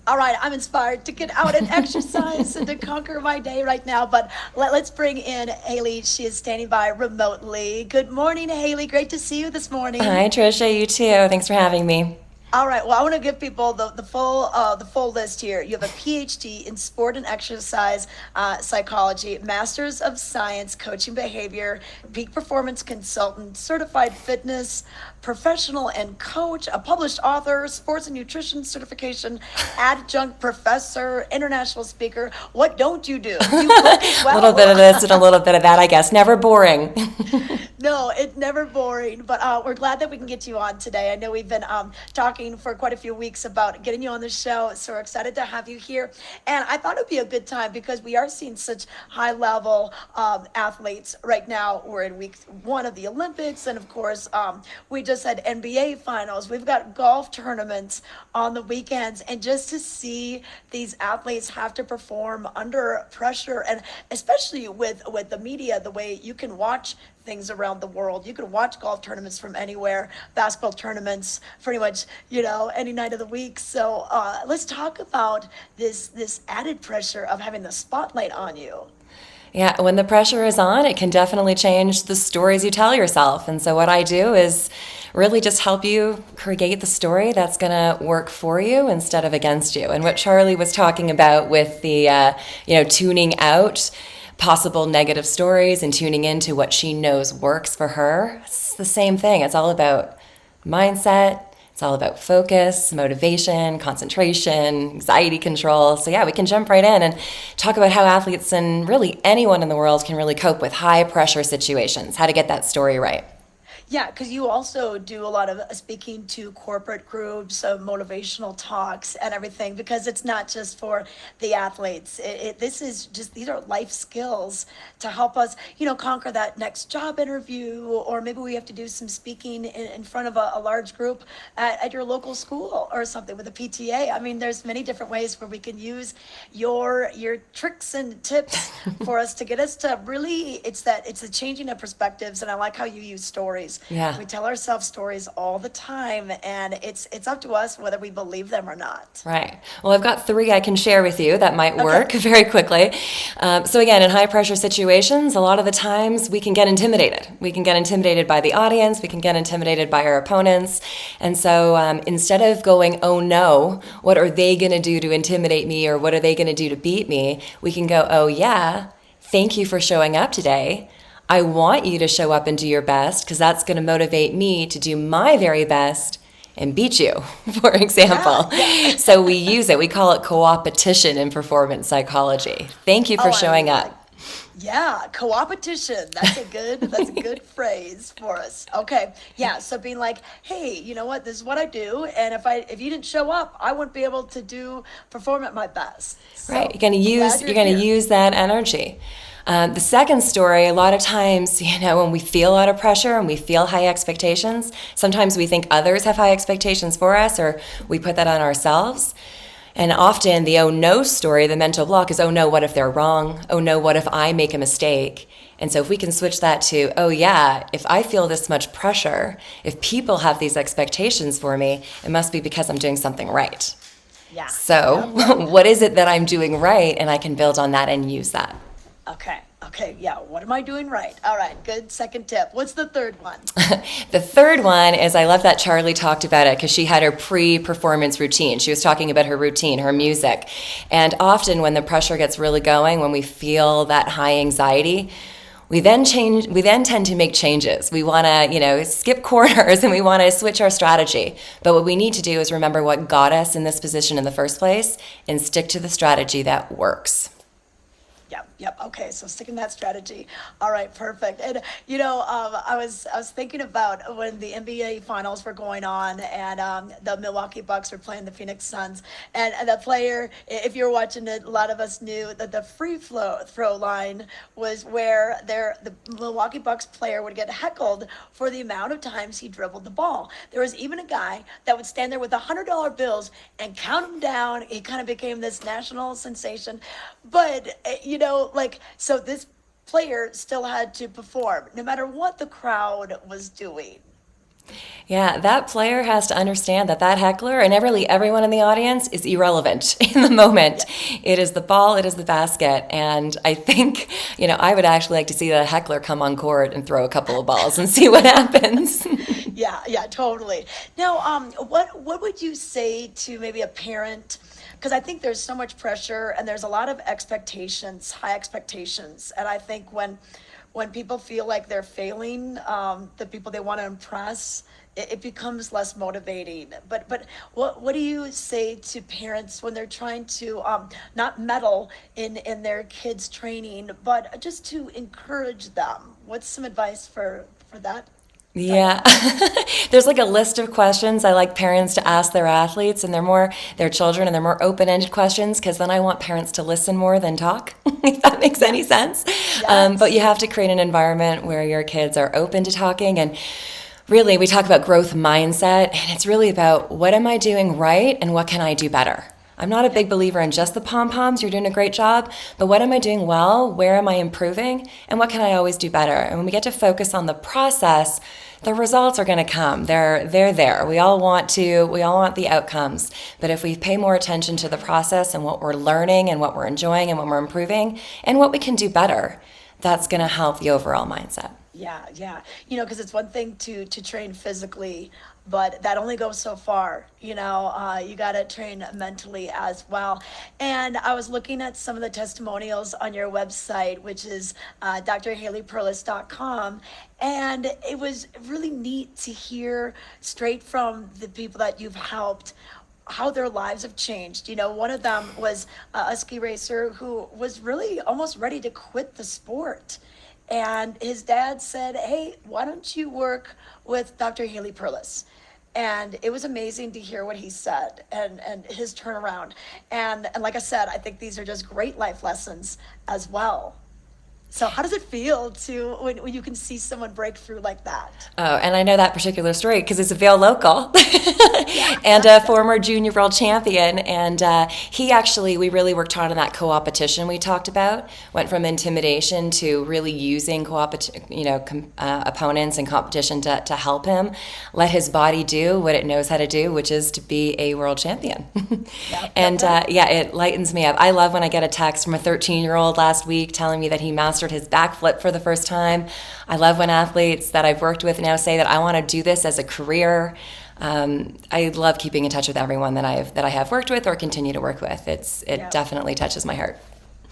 All right, I'm inspired to get out and exercise and to conquer my day right now. But let's bring in Haley. She is standing by remotely. Good morning, Haley. Great to see you this morning. Hi, Trisha. You too. Thanks for having me. All right. Well, I want to give people the full list here. You have a PhD in sport and exercise psychology, Masters of Science, coaching behavior, peak performance consultant, certified fitness professional and coach, a published author, sports and nutrition certification, adjunct professor, international speaker. What don't you do? You cook as A little bit of well. this and a little bit of that, I guess. Never boring. No, it's never boring, but we're glad that we can get you on today. I know we've been talking for quite a few weeks about getting you on the show, so we're excited to have you here. And I thought it would be a good time because we are seeing such high level athletes right now. We're in week one of the Olympics, and of course, we just had NBA finals. We've got golf tournaments on the weekends, and just to see these athletes have to perform under pressure, and especially with the media, the way you can watch things around the world. You can watch golf tournaments from anywhere, basketball tournaments pretty much, any night of the week. So let's talk about this added pressure of having the spotlight on you. Yeah, when the pressure is on, it can definitely change the stories you tell yourself. And so, what I do is really just help you create the story that's going to work for you instead of against you. And what Charlie was talking about with the, tuning out possible negative stories and tuning into what she knows works for her, it's the same thing. It's all about mindset. It's all about focus, motivation, concentration, anxiety control. So yeah, we can jump right in and talk about how athletes and really anyone in the world can really cope with high pressure situations, how to get that story right. Yeah, because you also do a lot of speaking to corporate groups, motivational talks, and everything. Because it's not just for the athletes. This is just these are life skills to help us, conquer that next job interview, or maybe we have to do some speaking in front of a large group at your local school or something with a PTA. I mean, there's many different ways where we can use your tricks and tips for us to get us to really. It's the changing of perspectives, and I like how you use stories. Yeah. We tell ourselves stories all the time, and it's up to us whether we believe them or not. Right. Well, I've got three I can share with you that might Okay. work very quickly. So, again, in high pressure situations, a lot of the times we can get intimidated. We can get intimidated by the audience, we can get intimidated by our opponents. And so, instead of going, oh no, what are they going to do to intimidate me or what are they going to do to beat me? We can go, oh yeah, thank you for showing up today. I want you to show up and do your best because that's going to motivate me to do my very best and beat you, for Yeah, example. yeah. So we use it. We call it co-opetition in performance psychology. Thank you for Oh, I showing like. up. Yeah, Cooperation. That's a good phrase for us. Okay. Yeah, so being like, hey, you know what? This is what I do, and if you didn't show up, I wouldn't be able to perform at my best. Right. So, I'm glad You're you're going to here. use that energy. The second story, a lot of times, when we feel a lot of pressure and we feel high expectations, sometimes we think others have high expectations for us or we put that on ourselves. And often the oh no story, the mental block is, oh no, what if they're wrong? Oh no, what if I make a mistake? And so if we can switch that to, oh yeah, if I feel this much pressure, if people have these expectations for me, it must be because I'm doing something right. Yeah. So Yep. Yep. what is it that I'm doing right? And I can build on that and use that. Okay. Okay. Yeah. What am I doing right? All right. Good. Second tip. What's the third one? The third one is I love that Charlie talked about it because she had her pre-performance routine. She was talking about her routine, her music. And often when the pressure gets really going, when we feel that high anxiety, we then tend to make changes. We want to, skip corners and we want to switch our strategy. But what we need to do is remember what got us in this position in the first place and stick to the strategy that works. Yep, yep. Okay, so sticking that strategy. All right, perfect. And I was thinking about when the NBA finals were going on, and the Milwaukee Bucks were playing the Phoenix Suns, and the player, if you were watching it, a lot of us knew that the free flow throw line was where the Milwaukee Bucks player would get heckled for the amount of times he dribbled the ball. There was even a guy that would stand there with $100 bills and count them down. He kind of became this national sensation, but so this player still had to perform no matter what the crowd was doing. Yeah, that player has to understand that that heckler and really everyone in the audience is irrelevant in the moment. Yeah. It is the ball, it is the basket. And I think, I would actually like to see the heckler come on court and throw a couple of balls and see what happens. Yeah, yeah, totally. Now, what would you say to maybe a parent? Because I think there's so much pressure and there's a lot of expectations, high expectations, and I think when people feel like they're failing, the people they want to impress, it becomes less motivating. But what do you say to parents when they're trying to not meddle in their kids' training, but just to encourage them? What's some advice for that Yeah. dynamic? There's like a list of questions I like parents to ask their athletes, and they're more their children, and they're more open-ended questions because then I want parents to listen more than talk, if that makes any Yes. sense. But Yes. you have to create an environment where your kids are open to talking. And really, we talk about growth mindset, and it's really about what am I doing right and what can I do better? I'm not a Yeah. big believer in just the pom-poms, you're doing a great job, but what am I doing well? Where am I improving? And what can I always do better? And when we get to focus on the process, the results are going to come. They're there. We all want the outcomes. But if we pay more attention to the process and what we're learning and what we're enjoying and what we're improving and what we can do better, that's going to help the overall mindset. Yeah, yeah. Because it's one thing to train physically, but that only goes so far. You got to train mentally as well. And I was looking at some of the testimonials on your website, which is drhaleyperlus.com, and it was really neat to hear straight from the people that you've helped how their lives have changed. One of them was a ski racer who was really almost ready to quit the sport. And his dad said, "Hey, why don't you work with Dr. HaleyPerlus?" And it was amazing to hear what he said and his turnaround. And like I said, I think these are just great life lessons as well. So how does it feel to when you can see someone break through like that? Oh, and I know that particular story because it's a Vail local Yeah. and a former junior world champion. And we really worked hard on that co-opetition we talked about. Went from intimidation to really using opponents and competition to help him let his body do what it knows how to do, which is to be a world champion. Yeah. And it lightens me up. I love when I get a text from a 13-year-old last week telling me that he mastered his backflip for the first time. I love when athletes that I've worked with now say that I want to do this as a career. I love keeping in touch with everyone that I have worked with or continue to work with. It Yeah. definitely touches my heart.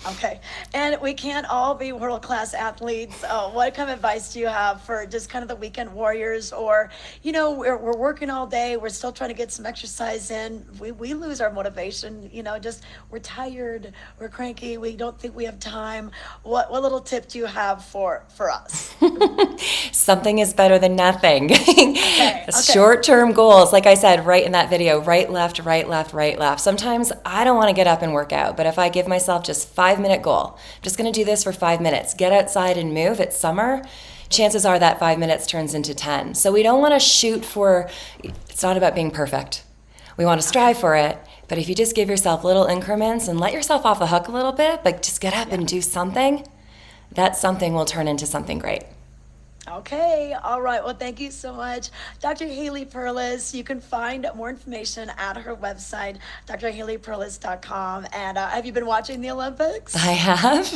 Okay. And we can't all be world-class athletes. What kind of advice do you have for just kind of the weekend warriors? Or, we're working all day. We're still trying to get some exercise in. We lose our motivation, just we're tired. We're cranky. We don't think we have time. What little tip do you have for us? Something is better than nothing. Okay. Okay. Short-term goals, like I said, right in that video, right, left, right, left, right, left. Sometimes I don't want to get up and work out, but if I give myself just 5-minute goal, I'm just going to do this for 5 minutes, get outside and move. It's summer. Chances are that 5 minutes turns into 10. So we don't want to shoot for, it's not about being perfect. We want to strive for it. But if you just give yourself little increments and let yourself off the hook a little bit, but just get up and do something, that something will turn into something great. Okay, all right. Well, thank you so much, Dr. Haley-Perlus. You can find more information at her website, drhaleyperlus.com. And have you been watching the Olympics? I have.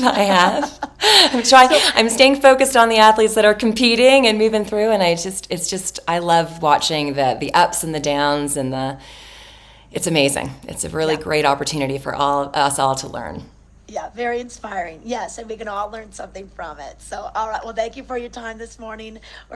I'm staying focused on the athletes that are competing and moving through, and I love watching the ups and the downs it's amazing. It's a really great opportunity for us all to learn. Yeah, very inspiring. Yes, and we can all learn something from it. So, all right. Well, thank you for your time this morning.